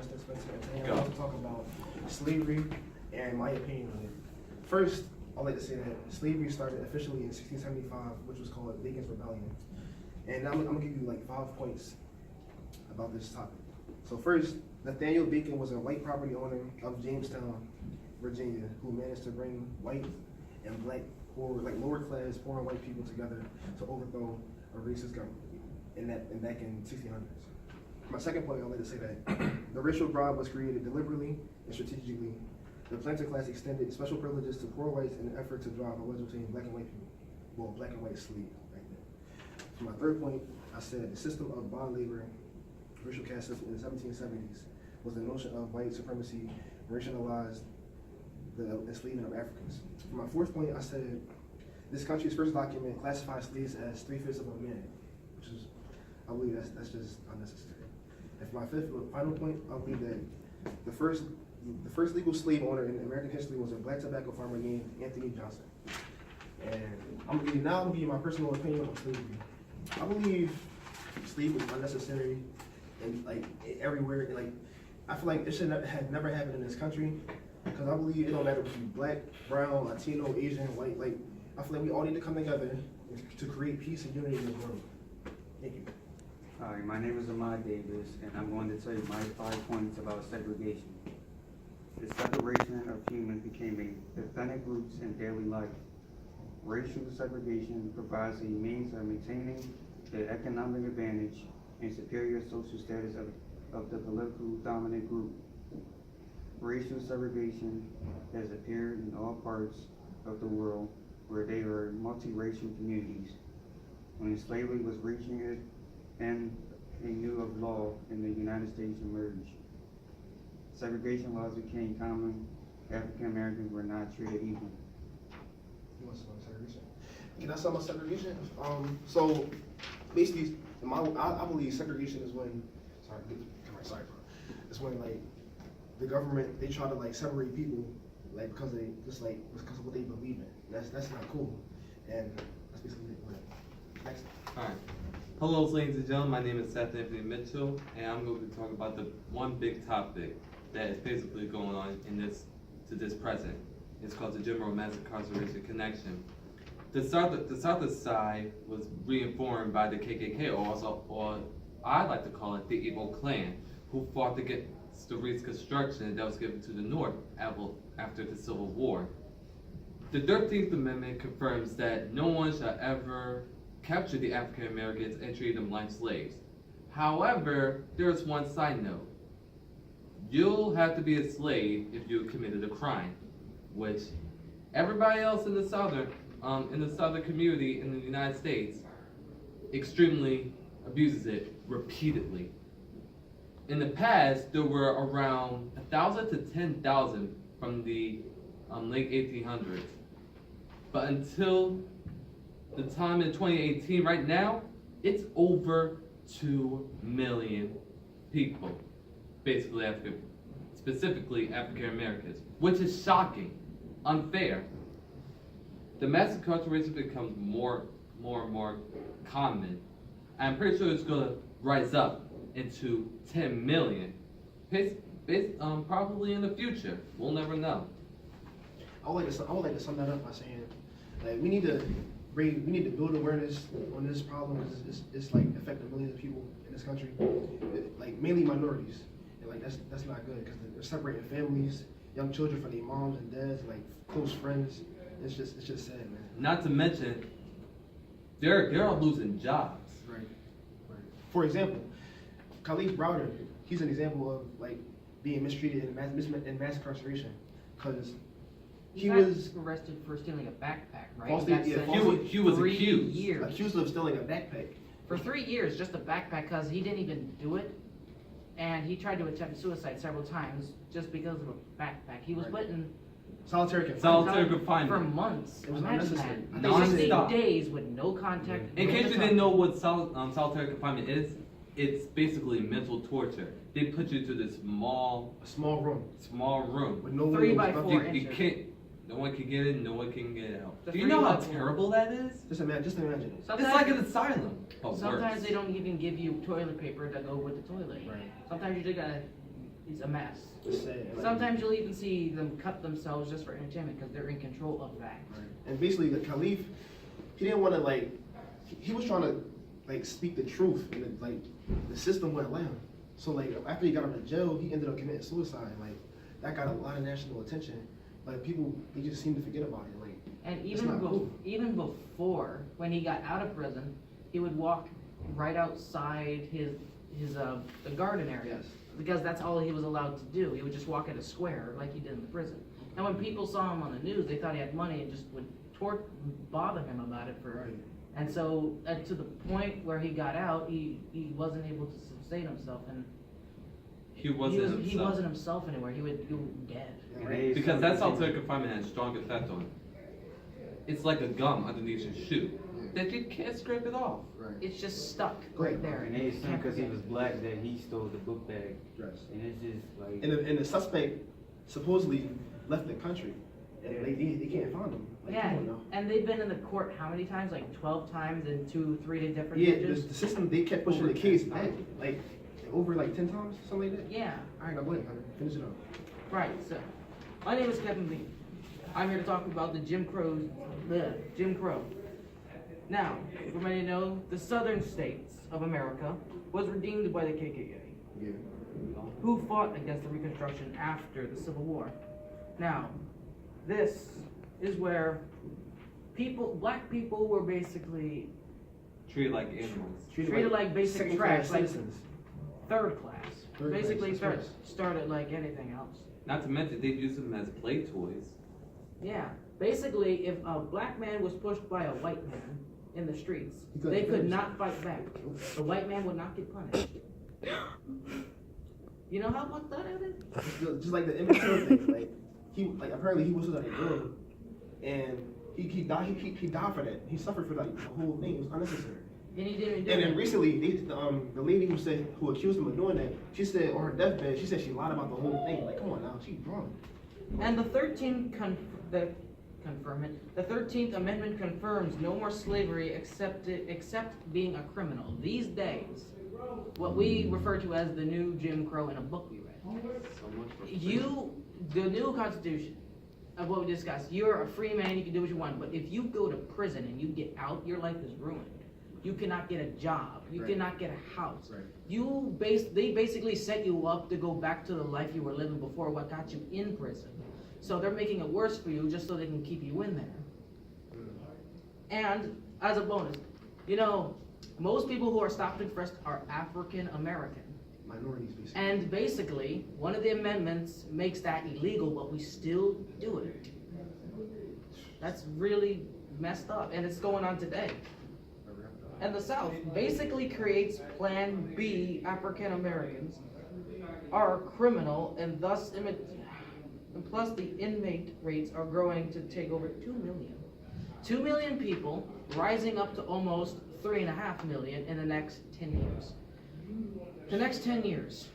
Justin Spencer, and today I'm going to talk about slavery and my opinion on it. First, I'd like to say that slavery started officially in 1675, which was called Bacon's Rebellion. And I'm going to give you like 5 points about this topic. So first, Nathaniel Bacon was a white property owner of Jamestown, Virginia, who managed to bring white and black, or like lower class, poor and white people together to overthrow a racist government back in 1600s. My second point, I'd like to say that the racial bribe was created deliberately and strategically. The planter class extended special privileges to poor whites in an effort to drive a wedge between black and white people. Well, black and white slaves back then. For my third point, I said the system of bond labor, racial caste system in the 1770s was the notion of white supremacy racialized the enslavement of Africans. For my fourth point, I said this country's first document classified slaves as 3/5 of a man, which is, I believe that's just unnecessary. And for my fifth and final point, I believe that the first legal slave owner in American history was a black tobacco farmer named Anthony Johnson. And I'm gonna give you my personal opinion on slavery. I believe slavery was unnecessary and like everywhere. And, like, I feel like it should have never happened in this country, because I believe it don't matter if you're black, brown, Latino, Asian, white. Like, I feel like we all need to come together to create peace and unity in the world. Thank you. Hi, my name is Ahmad Davis, and I'm going to tell you my 5 points about segregation. The separation of humans became ethnic groups in daily life. Racial segregation provides a means of maintaining the economic advantage and superior social status of the political dominant group. Racial segregation has appeared in all parts of the world where there are multiracial communities. When slavery was reaching its end, a new of law in the United States emerged. Segregation laws became common. African Americans were not treated equally. You want to talk about segregation? Can I talk about segregation? So basically, I believe segregation is when, bro. It's when like the government, they try to like separate people like because of what they believe in. That's not cool. And that's basically it. Next. All right. Hello, ladies and gentlemen. My name is Seth Anthony Mitchell, and I'm going to talk about the one big topic that is basically going on to this present. It's called the general mass incarceration connection. The South side was reinformed by the KKK, or I like to call it the evil Klan, who fought against the Reconstruction that was given to the North after the Civil War. The 13th Amendment confirms that no one shall ever capture the African Americans and treat them like slaves. However, there's one side note. You'll have to be a slave if you committed a crime, which everybody else in the southern community in the United States extremely abuses it repeatedly. In the past, there were around 1,000 to 10,000 from the late 1800s. But until the time in 2018, right now, it's over 2 million people, basically specifically African Americans, which is shocking, unfair. The mass incarceration becomes more and more common. I'm pretty sure it's going to rise up into 10 million, probably in the future. We'll never know. I would like to sum that up by saying that we need to build awareness on this problem. It's like affecting millions of people in this country, like mainly minorities, and like that's not good, because they're separating families, young children from their moms and dads, like close friends. It's just sad, man. Not to mention, they're all losing jobs. Right. For example, Khalid Browder, he's an example of like being mistreated in mass incarceration, because he was arrested for stealing a backpack, right? He was accused of stealing a backpack. For 3 years, just a backpack, because he didn't even do it. And he tried to attempt suicide several times just because of a backpack. He was put in solitary confinement for months. It was Imagine unnecessary. that. 60 days with no contact. In case you didn't know what solitary confinement is, it's basically mental torture. They put you to this small room with no 3 by windows, 4 nothing. you inches. can't. No one can get in. No one can get out. The Do you know how 3 by 4. terrible that is? Just imagine it. It's like an asylum. But Sometimes worse. they don't even give you toilet paper to go with the toilet. Right. Sometimes you just gotta it's a mess. It's sad. Like, Sometimes you'll even see them cut themselves just for entertainment because they're in control of that. right. And basically, the Caliph, he didn't want to like, he was trying to like speak the truth, and like the system wouldn't allow him. So like after he got out of jail, he ended up committing suicide. Like that got a lot of national attention. Like people, they just seem to forget about it. Like, And it's even not cool. even before, when he got out of prison, he would walk right outside the garden area. Yes. Because that's all he was allowed to do. He would just walk in a square like he did in the prison. And when people saw him on the news, they thought he had money and just would bother him about it for. Right. And so to the point where he got out, he wasn't able to sustain himself, and He wasn't himself. he wasn't himself anywhere. He would be dead. Yeah, And right. they- Because that's solitary confinement has strong effect on him. It's like a gum underneath your shoe that you can't scrape it off. Right. It's just stuck Great. right there. And they assumed Can't because he forget. was black that he stole the book bag. Yes. And it's just like. And the suspect supposedly left the country, and they can't find him. Like, Yeah, come on now. and they've been in the court how many times? Like 12 times in 2-3 different Yeah, judges? the system, they kept pushing Over the case 10 back, times. like over like 10 times, something like that. Yeah, All right, now go ahead, Hunter. Finish it up. right, so, my name is Kevin Lee. I'm here to talk about the Jim Crow. Now, for many know, the southern states of America was redeemed by the KKK, Yeah. who fought against the Reconstruction after the Civil War. Now, this is where black people were basically Treated like animals. treated like basic second-class trash, like citizens. third class. Third class, Basically that's right. started like anything else. Not to mention they've used them as play toys. Yeah, basically, if a black man was pushed by a white man in the streets, He couldn't they could defend not fight back. The white man would not get punished. You know how fucked that is? Just like the Emmett Till thing, like apparently he was like a girl, and he died for that. He suffered for like the whole thing. It was unnecessary. And he didn't do And then it. recently, the lady who accused him of doing that, she said on her deathbed, she said she lied about the whole thing. Like, come on now, she's drunk. And the 13th the 13th Amendment confirms no more slavery except being a criminal. These days, what we refer to as the new Jim Crow in a book we read. So much for freedom. The new Constitution of what we discussed, you're a free man, you can do what you want, but if you go to prison and you get out, your life is ruined. You cannot get a job, you Right. cannot get a house. Right. They basically set you up to go back to the life you were living before what got you in prison. So they're making it worse for you just so they can keep you in there. And as a bonus, you know, most people who are stopped and frisked are African American. Minorities, basically. And basically, one of the amendments makes that illegal, but we still do it. That's really messed up, and it's going on today. And the South basically creates Plan B African Americans are criminal, and thus, and plus the inmate rates are growing to take over 2 million. 2 million people, rising up to almost 3.5 million in the next 10 years. The next 10 years,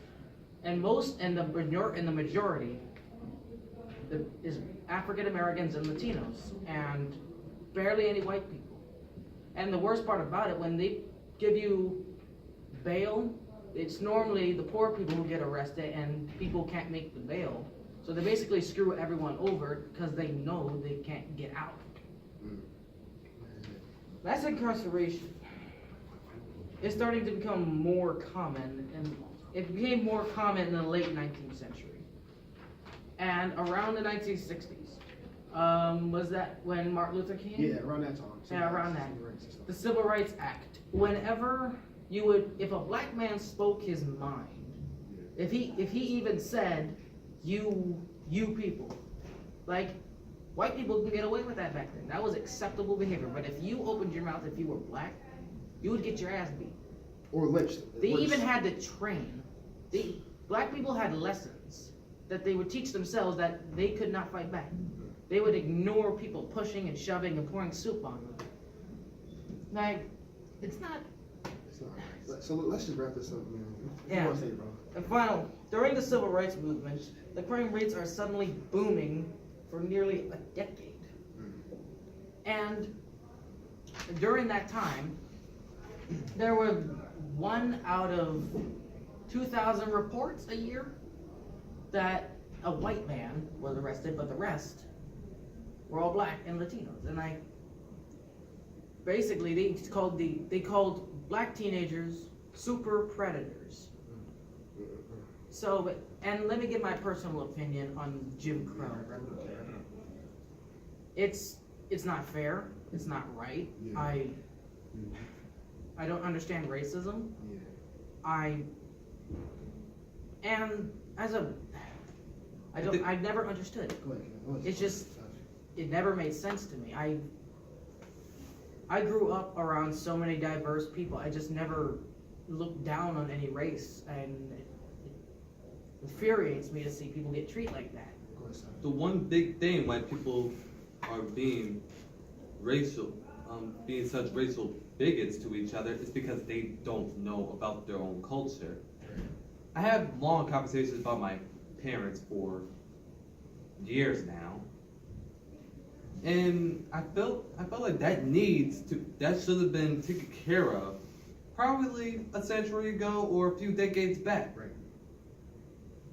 and the majority is African Americans and Latinos, and barely any white people. And the worst part about it, when they give you bail, it's normally the poor people who get arrested, and people can't make the bail. So they basically screw everyone over because they know they can't get out. Mass incarceration is starting to become more common, and it became more common in the late 19th century. And around the 1960s, was that when Martin Luther King? Yeah, around that time. Yeah, around that. Civil rights and stuff. The Civil Rights Act. Whenever if a black man spoke his mind, if he even said, you people, like, white people could get away with that back then. That was acceptable behavior. But if you opened your mouth, if you were black, you would get your ass beat. Or lynched. They Worse. even had to train. Black people had lessons that they would teach themselves that they could not fight back. They would ignore people pushing and shoving and pouring soup on them. Like, it's not. So let's just wrap this up, man. What Yeah. you want to say, bro? And final, during the civil rights movement, the crime rates are suddenly booming for nearly a decade. And during that time, there were 1 out of 2,000 reports a year that a white man was arrested, but the rest were all black and Latinos. And basically they called black teenagers super predators. So, and let me give my personal opinion on Jim Crow. It's not fair. It's not right. Yeah. I don't understand racism. Yeah. I've never understood it. Go ahead. It's just, it never made sense to me. I grew up around so many diverse people. I just never looked down on any race, and it infuriates me to see people get treated like that. Go ahead, Seth. The one big thing why people are being racial, being such racial bigots to each other is because they don't know about their own culture. I have long conversations about my parents for years now, and I felt like that should have been taken care of probably a century ago or a few decades back. Right.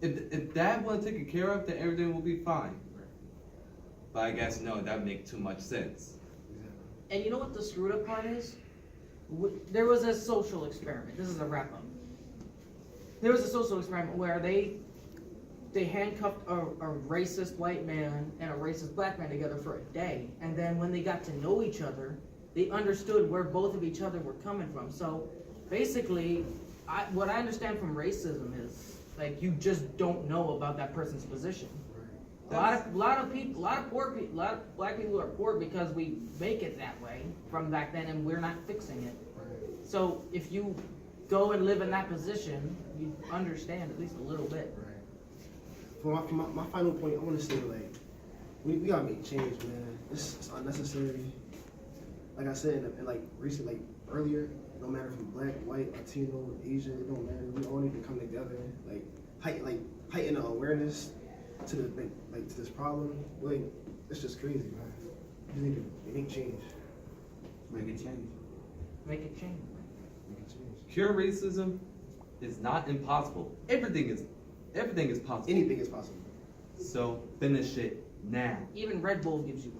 If that wasn't taken care of, then everything will be fine. Right. But I guess no, that would make too much sense. And you know what the screwed up part is? There was a social experiment. This is a wrap up. There was a social experiment where they handcuffed a racist white man and a racist black man together for a day, and then when they got to know each other, they understood where both of each other were coming from. So basically, what I understand from racism is like you just don't know about that person's position. A lot of black people are poor because we make it that way from back then, and we're not fixing it. Right. So if you go and live in that position, you understand at least a little bit. Right. For my final point, I want to say, like, we gotta make change, man. It's unnecessary. Like I said, and like recently, like earlier, no matter if you're black, white, Latino, Asian, it don't matter. We all need to come together, like heighten the awareness to the to this problem. Like, it's just crazy, man. We need to make change. Make it change. Make it change. Make it change. Cure racism is not impossible. Everything is possible. Anything is possible. So finish it now. Even Red Bull gives you